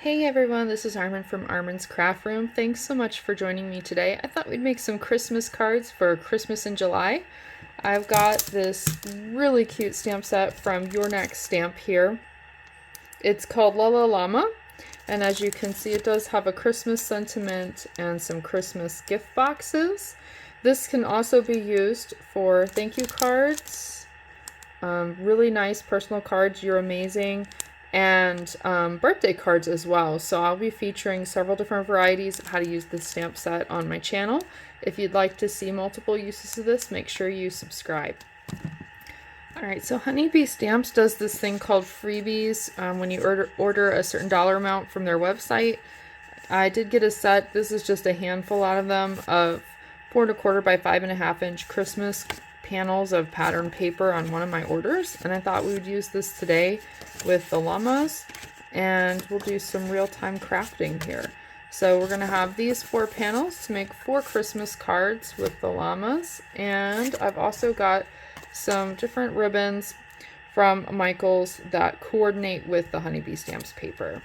Hey everyone, this is Armen from ArmensCraftRoom. Thanks so much for joining me today. I thought we'd make some Christmas cards for Christmas in July. I've got this really cute stamp set from Your Next Stamp here. It's called Llama, and as you can see, it does have a Christmas sentiment and some Christmas gift boxes. This can also be used for thank you cards, really nice personal cards, you're amazing, and birthday cards as well. So I'll be featuring several different varieties of how to use this stamp set on my channel. If you'd like to see multiple uses of this, make sure you subscribe. Alright, so Honeybee Stamps does this thing called freebies when you order a certain dollar amount from their website. I did get a set, this is just a handful out of them, of 4 1/4 by 5.5 inch Christmas panels of pattern paper on one of my orders, and I thought we would use this today with the llamas, and we'll do some real-time crafting here. So we're going to have these 4 panels to make 4 Christmas cards with the llamas, and I've also got some different ribbons from Michaels that coordinate with the Honeybee Stamps paper.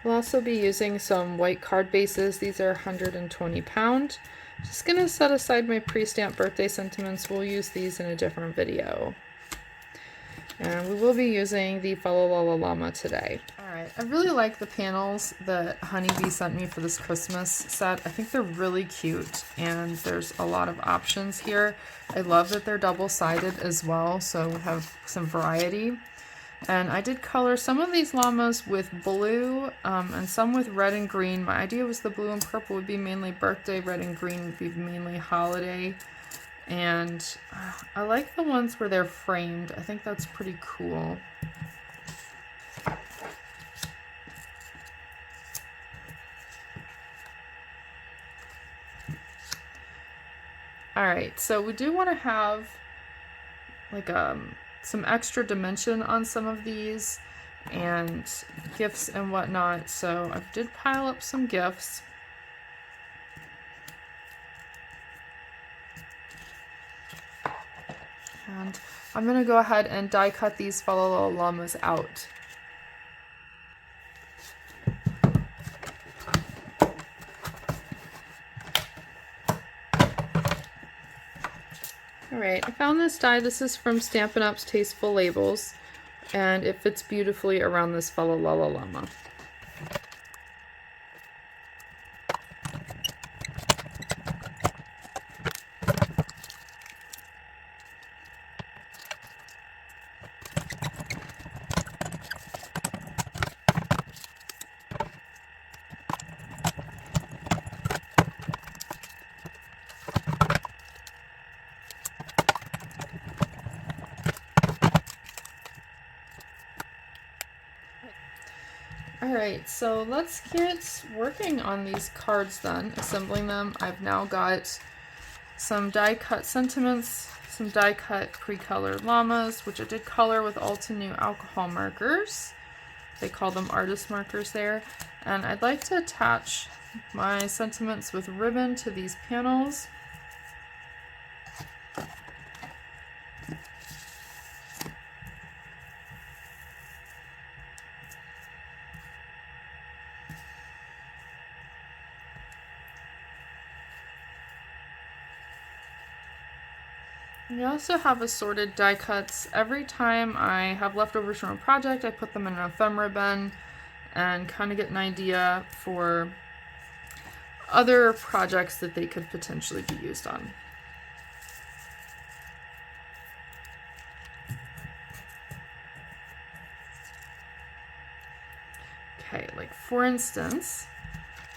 We'll also be using some white card bases. These are 120 pound. Just gonna set aside my pre-stamped birthday sentiments. We'll use these in a different video. And we will be using the Llama today. Alright, I really like the panels that Honeybee sent me for this Christmas set. I think they're really cute, and there's a lot of options here. I love that they're double-sided as well, so we have some variety. And I did color some of these llamas with blue and some with red and green. My idea was the blue and purple would be mainly birthday, red and green would be mainly holiday. And I like the ones where they're framed. I think that's pretty cool. Alright, so we do want to have like some extra dimension on some of these and gifts and whatnot, so I did pile up some gifts. And I'm going to go ahead and die cut these llamas out. Alright, I found this die. This is from Stampin' Up's Tasteful Labels, and it fits beautifully around this llama. Alright, so let's get working on these cards then, assembling them. I've now got some die cut sentiments, some die cut pre-colored llamas, which I did color with Ulta New alcohol markers. They call them artist markers there. And I'd like to attach my sentiments with ribbon to these panels. We also have assorted die cuts. Every time I have leftovers from a project, I put them in an ephemera bin and kind of get an idea for other projects that they could potentially be used on. Okay, like for instance,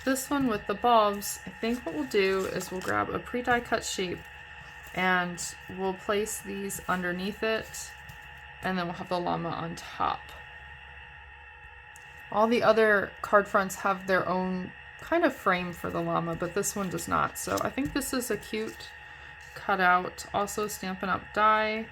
this one with the bulbs, I think what we'll do is we'll grab a pre-die cut shape and we'll place these underneath it, and then we'll have the llama on top. All the other card fronts have their own kind of frame for the llama, but this one does not. So I think this is a cute cutout. Also Stampin' Up die.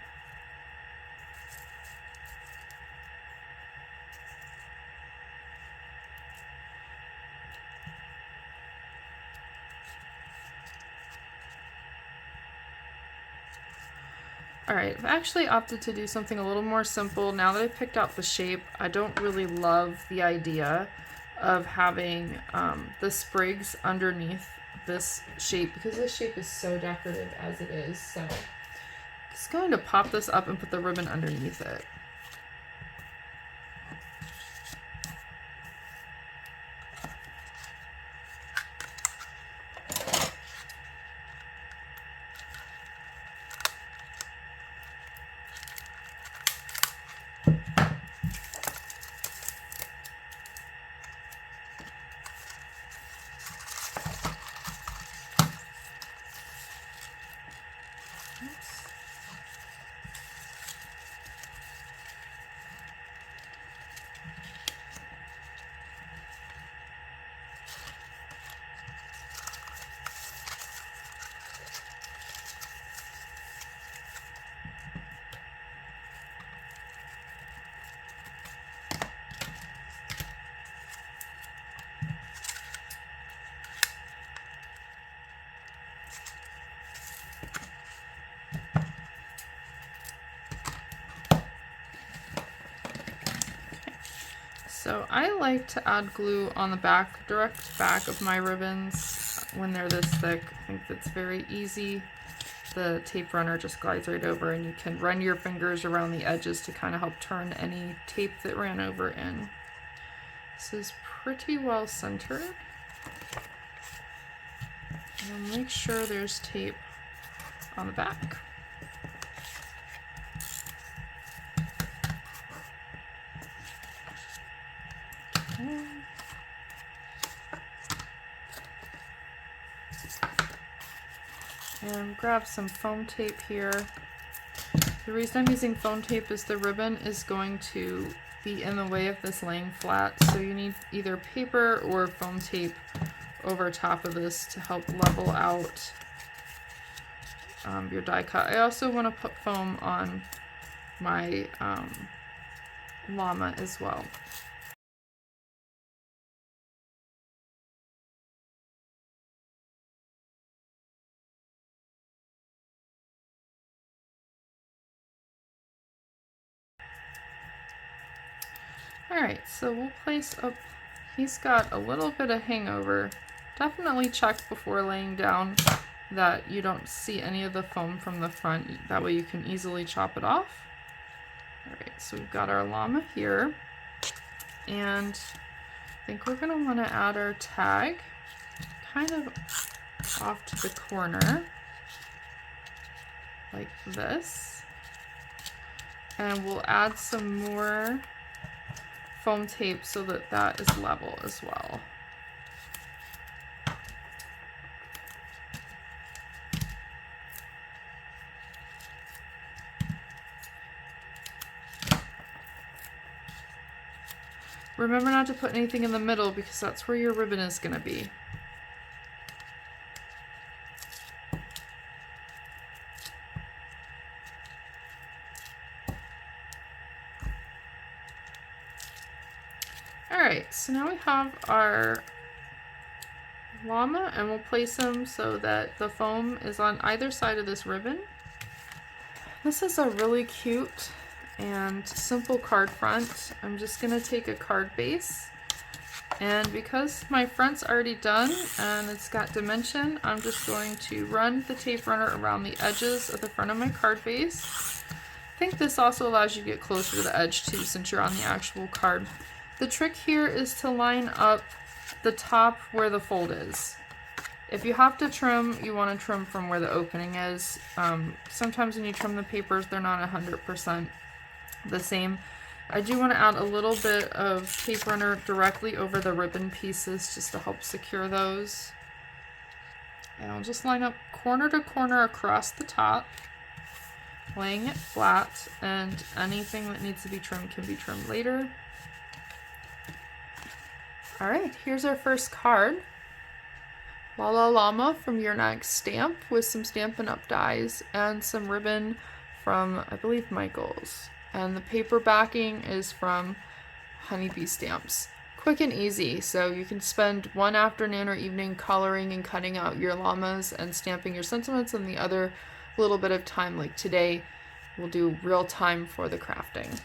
Alright, I've actually opted to do something a little more simple. Now that I picked out the shape, I don't really love the idea of having the sprigs underneath this shape because this shape is so decorative as it is. So I'm just going to pop this up and put the ribbon underneath it. So I like to add glue on the back, direct back of my ribbons when they're this thick. I think that's very easy. The tape runner just glides right over and you can run your fingers around the edges to kind of help turn any tape that ran over in. This is pretty well centered. And make sure there's tape on the back. And grab some foam tape here. The reason I'm using foam tape is the ribbon is going to be in the way of this laying flat, so you need either paper or foam tape over top of this to help level out your die cut. I also want to put foam on my llama as well. Alright, so we'll place up, he's got a little bit of hangover. Definitely check before laying down that you don't see any of the foam from the front. That way you can easily chop it off. Alright, so we've got our llama here. And I think we're going to want to add our tag kind of off to the corner, like this. And we'll add some more foam tape so that that is level as well. Remember not to put anything in the middle because that's where your ribbon is going to be. Alright, so now we have our llama and we'll place them so that the foam is on either side of this ribbon. This is a really cute and simple card front. I'm just going to take a card base, and because my front's already done and it's got dimension, I'm just going to run the tape runner around the edges of the front of my card base. I think this also allows you to get closer to the edge too since you're on the actual card. The trick here is to line up the top where the fold is. If you have to trim, you want to trim from where the opening is. Sometimes when you trim the papers, they're not 100% the same. I do want to add a little bit of tape runner directly over the ribbon pieces just to help secure those. And I'll just line up corner to corner across the top, laying it flat, and anything that needs to be trimmed can be trimmed later. Alright, here's our first card. Llama from Your Next Stamp with some Stampin' Up! Dies and some ribbon from, I believe, Michael's. And the paper backing is from Honeybee Stamps. Quick and easy, so you can spend one afternoon or evening coloring and cutting out your llamas and stamping your sentiments, and the other little bit of time, like today, we'll do real time for the crafting.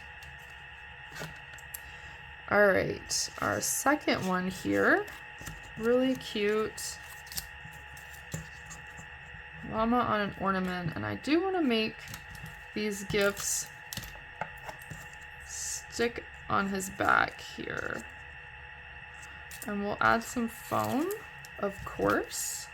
All right, our second one here, really cute llama on an ornament, and I do want to make these gifts stick on his back here. And we'll add some foam, of course.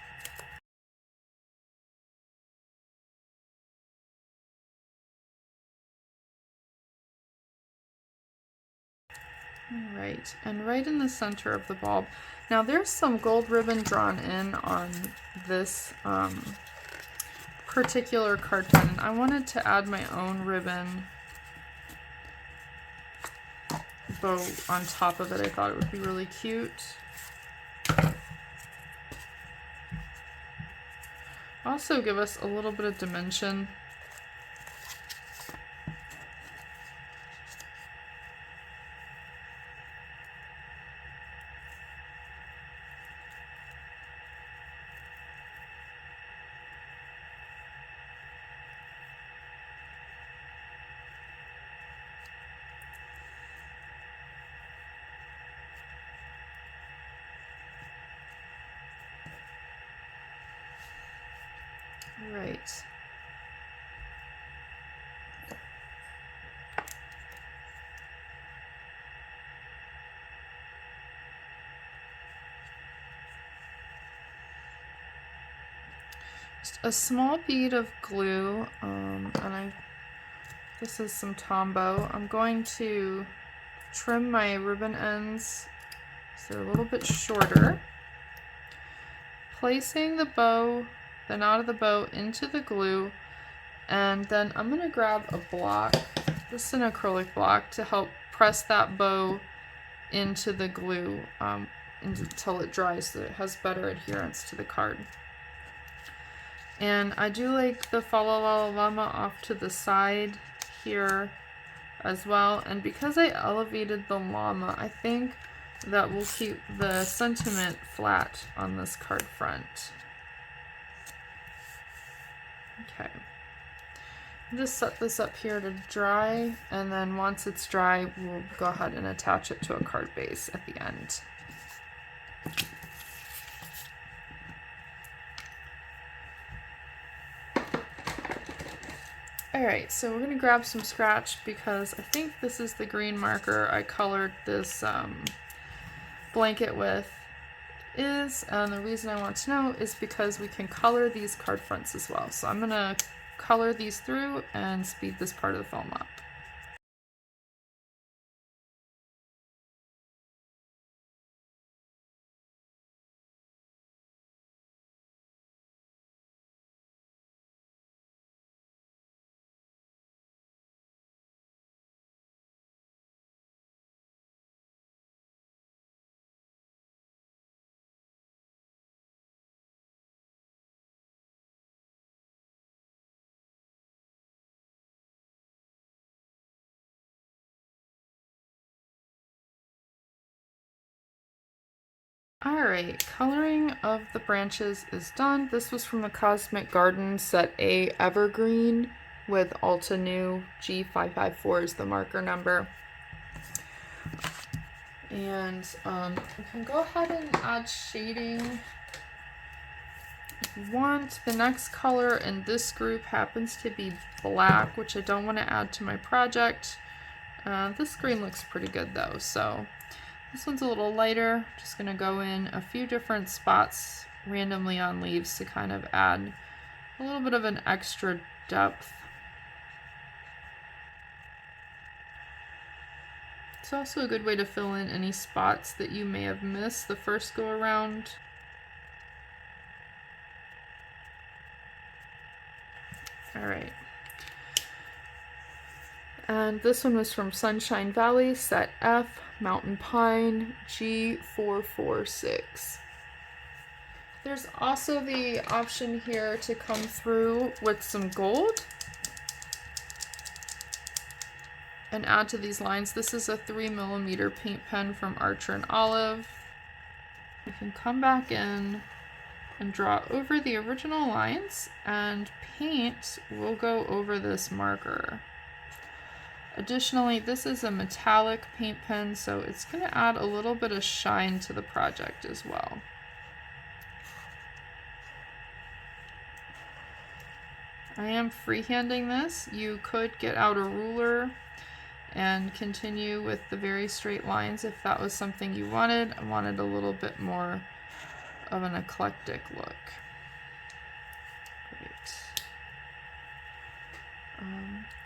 All right, and right in the center of the bulb. Now there's some gold ribbon drawn in on this particular card pen, and I wanted to add my own ribbon bow on top of it. I thought it would be really cute. Also give us a little bit of dimension. Right. Just a small bead of glue, and this is some Tombow. I'm going to trim my ribbon ends so they're a little bit shorter. Placing the bow, the knot of the bow into the glue, and then I'm going to grab a block, this is an acrylic block, to help press that bow into the glue until it dries so it has better adherence to the card. And I do like the Follow Llama off to the side here as well, and because I elevated the llama, I think that will keep the sentiment flat on this card front. Okay, just set this up here to dry, and then once it's dry, we'll go ahead and attach it to a card base at the end. Alright, so we're going to grab some scratch because I think this is the green marker I colored this blanket with. And the reason I want to know is because we can color these card fronts as well. So I'm going to color these through and speed this part of the foam up. Alright, coloring of the branches is done. This was from the Cosmic Garden Set A Evergreen with Alta New G554 is the marker number. And we can go ahead and add shading if you want. The next color in this group happens to be black, which I don't want to add to my project. This green looks pretty good though, so this one's a little lighter. Just going to go in a few different spots randomly on leaves to kind of add a little bit of an extra depth. It's also a good way to fill in any spots that you may have missed the first go around. Alright. And this one was from Sunshine Valley, Set F, Mountain Pine, G446. There's also the option here to come through with some gold and add to these lines. This is a 3mm paint pen from Archer and Olive. We can come back in and draw over the original lines, and paint will go over this marker. Additionally, this is a metallic paint pen, so it's going to add a little bit of shine to the project as well. I am freehanding this. You could get out a ruler and continue with the very straight lines if that was something you wanted. I wanted a little bit more of an eclectic look. Great.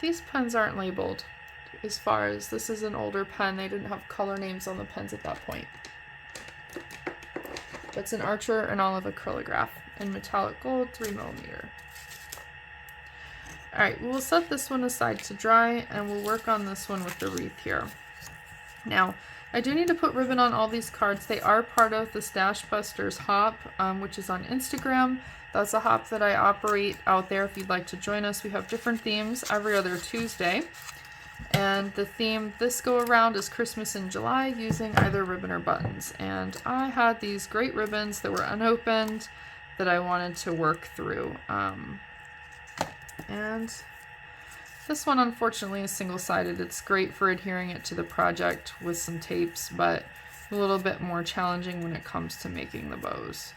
These pens aren't labeled. As far as this is an older pen, they didn't have color names on the pens at that point. It's an Archer and Olive Acrylograph in metallic gold, 3mm. Alright, we'll set this one aside to dry, and we'll work on this one with the wreath here. Now, I do need to put ribbon on all these cards. They are part of the Stashbusters hop, which is on Instagram. That's a hop that I operate out there if you'd like to join us. We have different themes every other Tuesday. And the theme this go around is Christmas in July, using either ribbon or buttons. And I had these great ribbons that were unopened that I wanted to work through. And this one unfortunately is single-sided. It's great for adhering it to the project with some tapes, but a little bit more challenging when it comes to making the bows.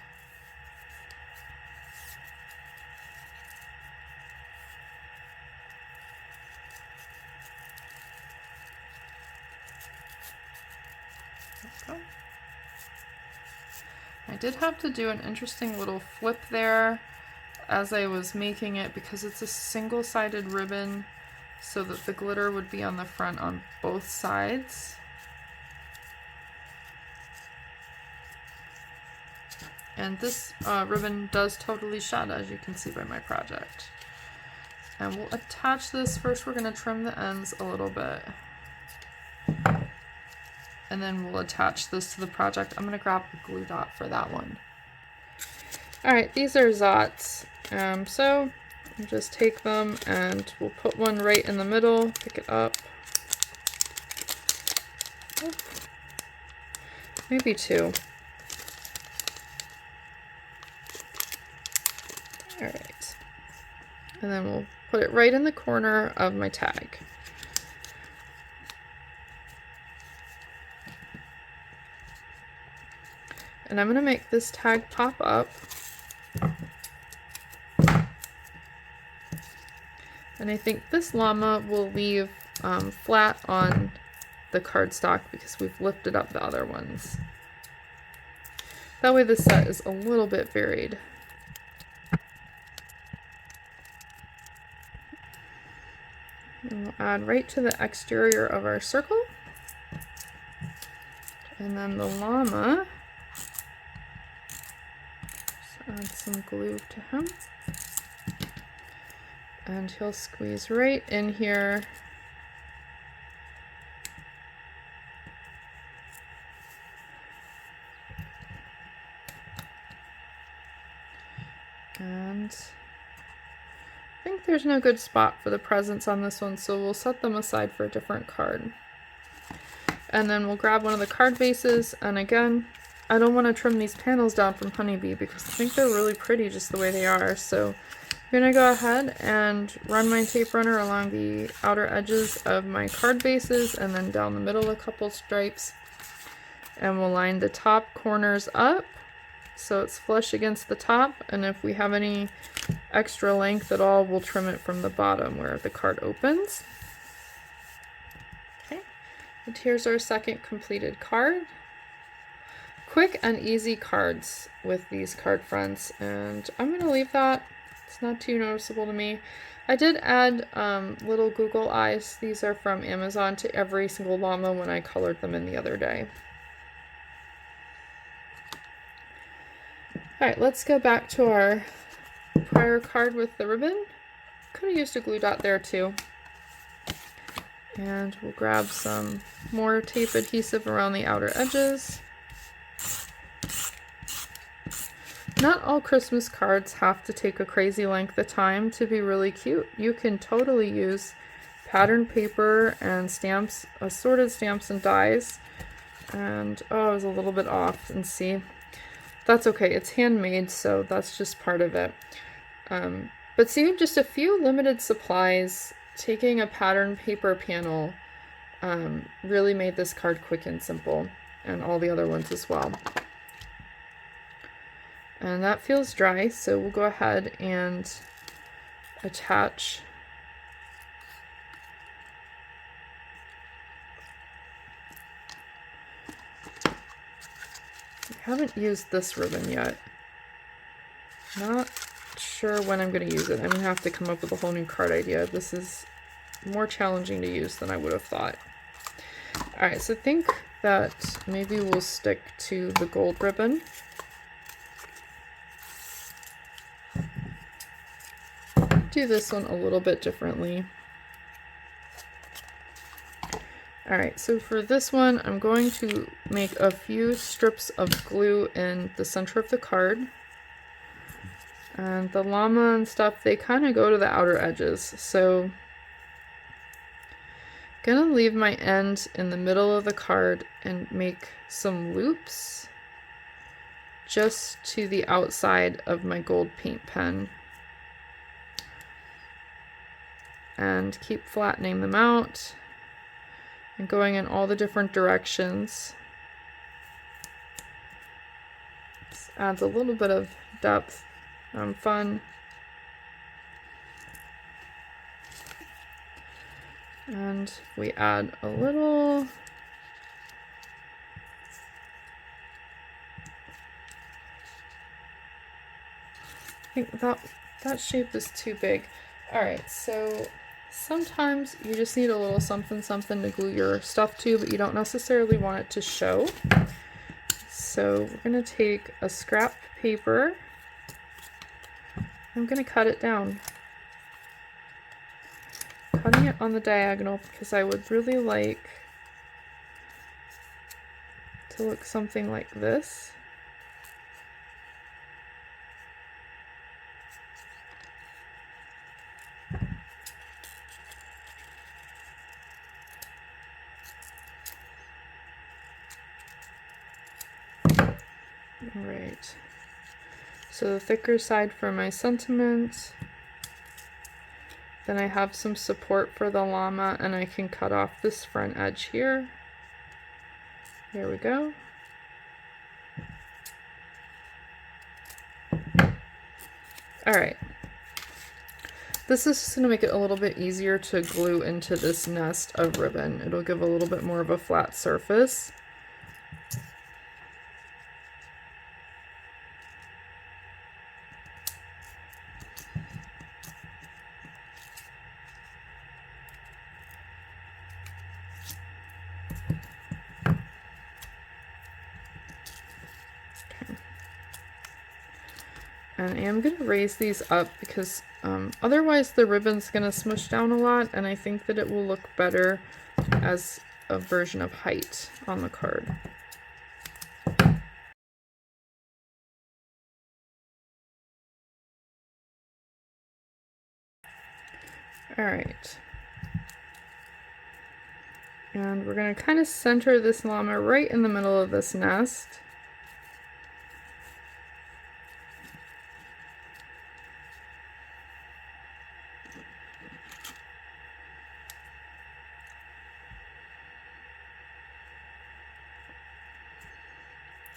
I did have to do an interesting little flip there as I was making it because it's a single-sided ribbon, so that the glitter would be on the front on both sides. And this ribbon does totally shed, as you can see by my project. And we'll attach this. First we're going to trim the ends a little bit, and then we'll attach this to the project. I'm going to grab a glue dot for that one. Alright, these are Zots. So I'll just take them and we'll put one right in the middle, pick it up. Maybe two. Alright. And then we'll put it right in the corner of my tag. And I'm going to make this tag pop up. And I think this llama will leave flat on the cardstock because we've lifted up the other ones. That way the set is a little bit varied. And we'll add right to the exterior of our circle. And then the llama, just add some glue to him. And he'll squeeze right in here. And I think there's no good spot for the presents on this one, so we'll set them aside for a different card. And then we'll grab one of the card bases, and again, I don't want to trim these panels down from Honeybee because I think they're really pretty just the way they are, so I'm going to go ahead and run my tape runner along the outer edges of my card bases and then down the middle a couple stripes. And we'll line the top corners up so it's flush against the top, and if we have any extra length at all, we'll trim it from the bottom where the card opens. Okay, and here's our second completed card. Quick and easy cards with these card fronts, and I'm going to leave that. It's not too noticeable to me. I did add little Google eyes. These are from Amazon to every single llama when I colored them in the other day. Alright, let's go back to our prior card with the ribbon. Could have used a glue dot there too. And we'll grab some more tape adhesive around the outer edges. Not all Christmas cards have to take a crazy length of time to be really cute. You can totally use patterned paper and stamps, assorted stamps and dies. And oh, I was a little bit off, and see. that's okay. It's handmade, so that's just part of it. But seeing just a few limited supplies, taking a pattern paper panel really made this card quick and simple, and all the other ones as well. And that feels dry, so we'll go ahead and attach I haven't used this ribbon yet. Not sure when I'm going to use it. I'm going to have to come up with a whole new card idea. This is more challenging to use than I would have thought. Alright, so I think that maybe we'll stick to the gold ribbon. Do this one a little bit differently. Alright, so for this one, I'm going to make a few strips of glue in the center of the card. And the llama and stuff, they kind of go to the outer edges. So, gonna leave my end in the middle of the card and make some loops just to the outside of my gold paint pen. And keep flattening them out and going in all the different directions. This adds a little bit of depth and fun. And we add a little I think that shape is too big. Alright, so sometimes you just need a little something to glue your stuff to, but you don't necessarily want it to show. So we're going to take a scrap paper. I'm going to cut it down. Cutting it on the diagonal because I would really like to look something like this. Alright, so the thicker side for my sentiment, then I have some support for the llama and I can cut off this front edge here. There we go. Alright, this is just going to make it a little bit easier to glue into this nest of ribbon. It'll give a little bit more of a flat surface. And I am going to raise these up because otherwise the ribbon's going to smush down a lot, and I think that it will look better as a version of height on the card. Alright. And we're going to kind of center this llama right in the middle of this nest.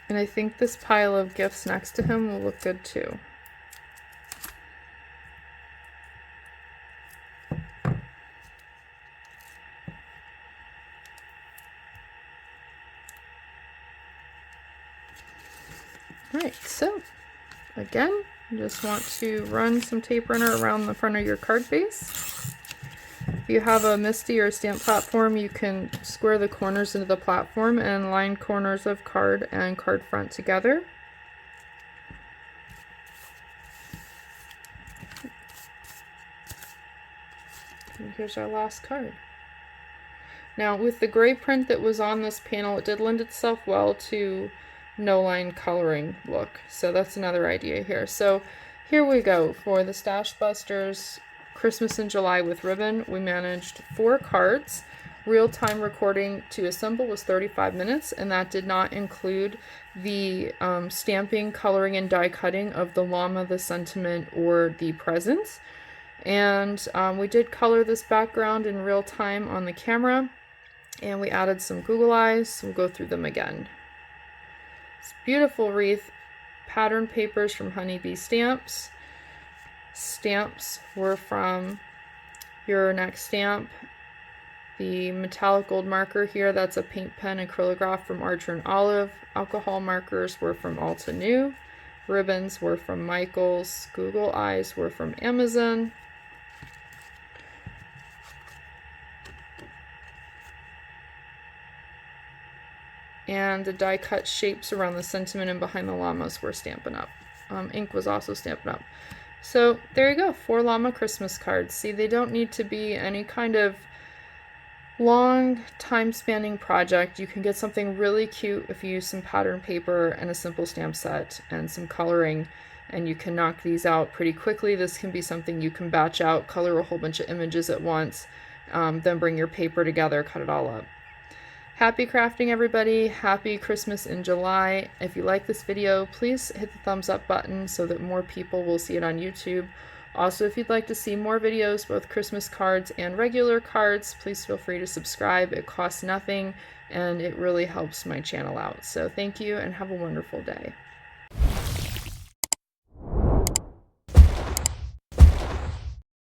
And I think this pile of gifts next to him will look good too. Alright, so again, you just want to run some tape runner around the front of your card base. If you have a MISTI or stamp platform, you can square the corners into the platform and line corners of card and card front together. And here's our last card. Now, with the gray print that was on this panel, it did lend itself well to no line coloring look. So that's another idea here. So here we go for the Stashbusters Christmas in July with ribbon. We managed 4 cards. real-time recording to assemble was 35 minutes, and that did not include the stamping, coloring, and die cutting of the llama, the sentiment, or the presents. And we did color this background in real time on the camera, and we added some Google eyes. We'll go through them again. It's beautiful wreath pattern papers from Honeybee Stamps. Stamps were from your next stamp. The metallic gold marker here, that's a paint pen acrylograph from Archer and Olive. Alcohol markers were from Alta New. Ribbons were from Michaels. Google eyes were from Amazon. And the die cut shapes around the sentiment and behind the llamas were Stampin' Up. Ink was also Stampin' Up. So there you go, 4 llama Christmas cards. See, they don't need to be any kind of long time spanning project. You can get something really cute if you use some pattern paper and a simple stamp set and some coloring, and you can knock these out pretty quickly. This can be something you can batch out, color a whole bunch of images at once, then bring your paper together, cut it all up. Happy crafting, everybody. Happy Christmas in July. If you like this video, please hit the thumbs up button so that more people will see it on YouTube. Also, if you'd like to see more videos, both Christmas cards and regular cards, please feel free to subscribe. It costs nothing and it really helps my channel out. So thank you and have a wonderful day.